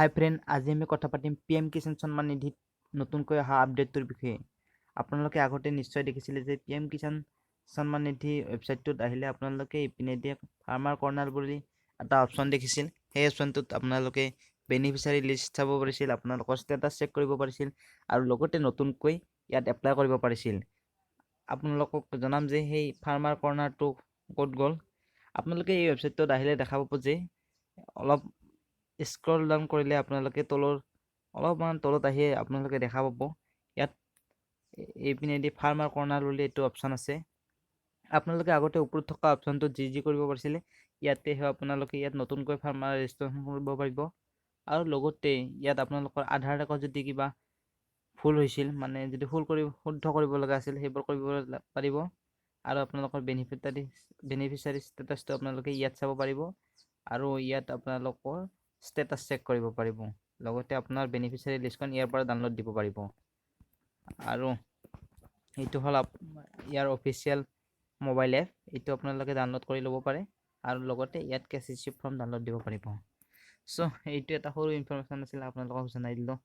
হাই friend, আজি আমি কথা পাতিম PM কিষাণ সন্মান নিধিত নতুনকৈ অহা আপডেটটোৰ বিষয়ে। আপোনালোকে আগতে নিশ্চয় দেখিছিলে যে PM কিষাণ সন্মান নিধি ৱেবছাইটটোত আহিলে আপোনালোকে ইপিনেদি ফাৰ্মাৰ কৰ্ণাৰ বুলি এটা অপশ্যন দেখিছিল। সেই অপশ্যনটোত আপোনালোকে বেনিফিচিয়াৰী লিষ্ট চাব পাৰিছিল, আপোনালোকৰ ষ্টেটাছ চেক কৰিব পাৰিছিল আৰু লগতে নতুনকৈ ইয়াত এপ্লাই কৰিব পাৰিছিল। আপোনালোকক জনাম যে সেই ফাৰ্মাৰ কৰ্ণাৰটো ক'ত গ'ল। আপোনালোকে এই ৱেবছাইটটোত আহিলে দেখা পাব যে অলপ স্ক্ৰল ডাউন কৰিলে আপোনালোকে অলপমান তলত আহি আপোনালোকে দেখা পাব ইয়াত এইপিনেদি ফাৰ্মাৰ কৰ্ণাৰ বুলি এইটো অপশ্যন আছে। আপোনালোকে আগতে ওপৰত থকা অপশ্যনটোত যি কৰিব পাৰিছিলে ইয়াতে আপোনালোকে ইয়াত নতুনকৈ ফাৰ্মাৰ ৰেজিষ্ট্ৰেশ্যন কৰিব পাৰিব আৰু লগতে ইয়াত আপোনালোকৰ আধাৰ কাৰ্ডত যদি কিবা ভুল হৈছিল, মানে যদি শুদ্ধ কৰিব লগা আছিল, সেইবোৰ কৰিব পাৰিব আৰু আপোনালোকৰ বেনিফিচিয়াৰী ষ্টেটাছটো আপোনালোকে ইয়াত চাব পাৰিব আৰু ইয়াত আপোনালোকৰ ষ্টেটাছ চেক কৰিব পাৰিব। লগতে আপোনাৰ বেনিফিচিয়াৰী লিষ্টখন ইয়াৰ পৰা ডাউনলোড দিব পাৰিব আৰু এইটো হ'ল ইয়াৰ অফিচিয়েল মোবাইল এপ। এইটো আপোনালোকে ডাউনলোড কৰি ল'ব পাৰে আৰু লগতে ইয়াত KCC ফৰ্ম ডাউনলোড দিব পাৰিব। চ' এইটো এটা সৰু ইনফৰমেশ্যন আছিল, আপোনালোকক জনাই দিলোঁ।